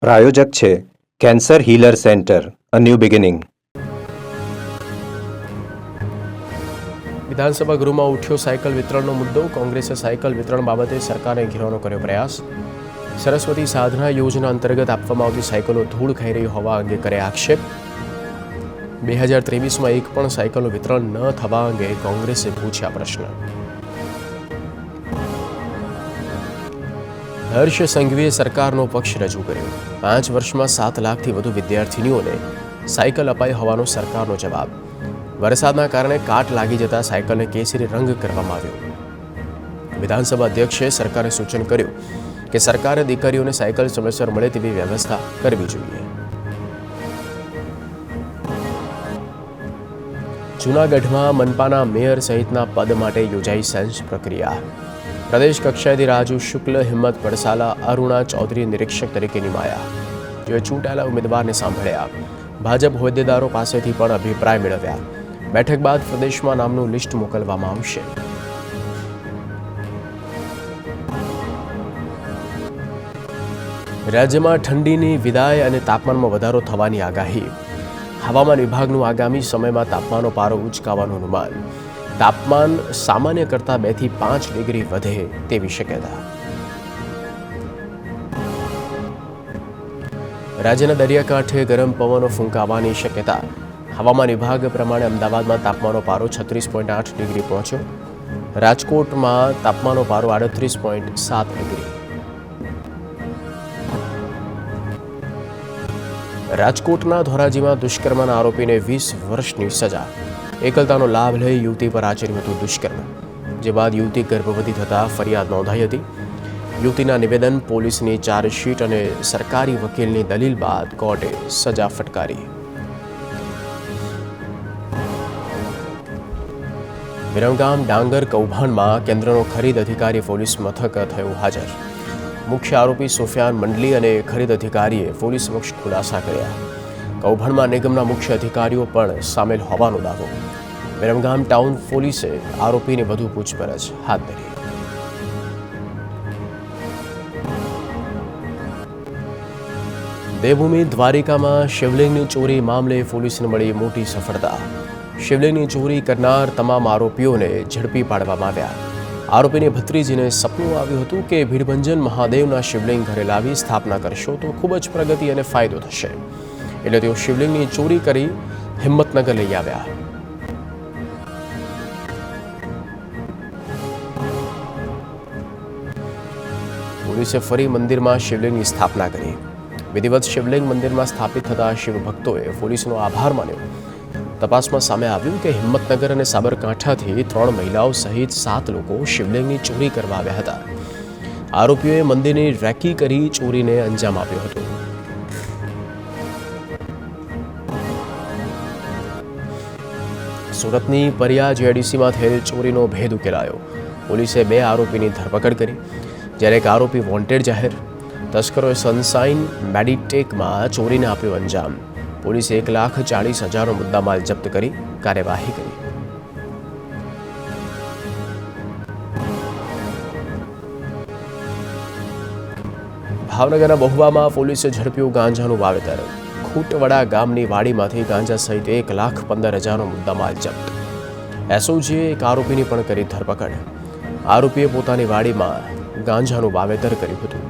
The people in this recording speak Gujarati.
પ્રાયોજક છે cancer healer centre, a new beginning. વિધાનસભા ગૃહમાં ઉઠ્યો સાયકલ વિતરણનો મુદ્દો. કોંગ્રેસે સાયકલ વિતરણ બાબતે સરકારને ઘેરવાનો કર્યો પ્રયાસ. સરસ્વતી સાધના યોજના અંતર્ગત આપવામાં આવતી સાયકલો ધૂળ ખાઈ રહી હોવા અંગે કરે આક્ષેપ. 2023માં એક પણ સાયકલનું વિતરણ ન થવા અંગે કોંગ્રેસે પૂછ્યા પ્રશ્ન. હર્ષ સંઘવીએ સરકારનો પક્ષ રજૂ કર્યો. 5 વર્ષમાં 7 લાખથી વધુ વિદ્યાર્થીનીઓને સાયકલ અપાઈ હોવાનો સરકારનો જવાબ. વરસાદના કારણે કાટ લાગી જતા સાયકલને કેસરી રંગ કરવામાં આવ્યો. વિધાનસભા અધ્યક્ષે સરકારને સૂચન કર્યું કે સરકારે દીકરીઓને સાયકલ સમયસર મળે તેવી વ્યવસ્થા કરવી જોઈએ. જૂનાગઢમાં મનપાના મેયર સહિતના પદ માટે યોજાઈ સેન્સ પ્રક્રિયા. પ્રદેશ કક્ષાએથી રાજુ શુક્લ, હિંમત પડસાલા, અરુણા ચૌધરી નિરીક્ષક તરીકે નિમાયા. જેઓએ ચૂંટાયેલા ઉમેદવારને સાંભળ્યા. ભાજપ હોદ્દેદારો પાસેથી પણ અભિપ્રાય મેળવ્યા. બેઠક બાદ પ્રદેશમાં નામનું લિસ્ટ મોકલવામાં આવશે. રાજ્યમાં ઠંડીની વિદાય અને તાપમાનમાં વધારો થવાની આગાહી. હવામાન વિભાગનું આગામી સમયમાં તાપમાનનો પારો ઉંચકાવાનું અનુમાન. તાપમાન સામાન્ય કરતાં 2 થી 5 ડિગ્રી વધે તેવી શક્યતા. રાજ્યના દરિયાકાંઠે ગરમ પવનો ફૂંકાવાની શક્યતા. હવામાન વિભાગ પ્રમાણે અમદાવાદમાં તાપમાનનો પારો 36.8 ડિગ્રી પહોંચ્યો. રાજકોટમાં તાપમાનનો પારો 38.7 ડિગ્રી. રાજકોટના ધોરાજીમાં દુષ્કર્મના આરોપીને 20 વર્ષની સજા. એકલતાનો લાભ લઈ યુવતી પર આચર્યું હતું દુષ્કર્મ. જે બાદ યુવતી ગર્ભવતી થતાં ફરિયાદ નોંધાઈ હતી. યુવતીના નિવેદન, પોલીસની ચાર્જશીટ અને સરકારી વકીલની દલીલ બાદ કોર્ટે સજા ફટકારી. વિરમગામ ડાંગર કૌભાંડમાં કેન્દ્રનો ખરીદ અધિકારી પોલીસ મથક થયો હાજર. મુખ્ય આરોપી સુફિયાન મંડલી અને ખરીદ અધિકારીએ પોલીસ સમક્ષ ખુલાસા કર્યા. કૌભાંડમાં નિગમના મુખ્ય અધિકારીઓ પણ સામેલ હોવાનો દાવો. વિરમગામ ટાઉન પોલીસે આરોપીની વધુ પૂછપરછ હાથ ધરી. દેવભૂમિ દ્વારિકામાં શિવલિંગની ચોરી મામલે પોલીસને મળી મોટી સફળતા. શિવલિંગની ચોરી કરનાર તમામ આરોપીઓને ઝડપી પાડવામાં આવ્યા. આરોપીની ભત્રીજીને સપનું આવ્યું હતું કે ભીડભંજન મહાદેવના શિવલિંગ ઘરે લાવી સ્થાપના કરશો તો ખૂબ જ પ્રગતિ અને ફાયદો થશે. એટલે તેઓ શિવલિંગની ચોરી કરી હિંમતનગર લઈ આવ્યા. પોલીસે ફરી મંદિરમાં શિવલિંગની સ્થાપના કરી. વિધિવત શિવલિંગ મંદિરમાં સ્થાપિત થતા શિવભક્તોએ પોલીસનો આભાર માન્યો. તપાસમાં સામે આવ્યું કે હિંમતનગર અને સાબરકાંઠાથી 3 મહિલાઓ સહિત 7 લોકો શિવલિંગની ચોરી કરવા આવ્યા હતા. આરોપીઓએ મંદિરની રેકી કરી ચોરીને અંજામ આપ્યો હતો. સુરતની પરિયા જેડીસીમાં થયેલ ચોરીનો ભેદ ઉકેલાયો. પોલીસે 2 આરોપીની ધરપકડ કરી, જ્યારે એક આરોપી વોન્ટેડ જાહેર. તસ્કરોએ સનસાઇન મેડિટેકમાં ચોરીને આપ્યો અંજામ. પોલીસે 1,40,000નો મુદ્દામાલ જપ્ત કરી કાર્યવાહી કરી. ભાવનગરના બહુવામાં પોલીસે ઝડપ્યું ગાંજાનું વાવેતર. ખૂટવડા ગામની વાડીમાંથી ગાંજા સહિત 1,15,000નો મુદ્દામાલ જપ્ત. એસઓજીએ એક આરોપીની પણ કરી ધરપકડ. આરોપીએ પોતાની વાડીમાં ગાંજાનું વાવેતર કર્યું હતું.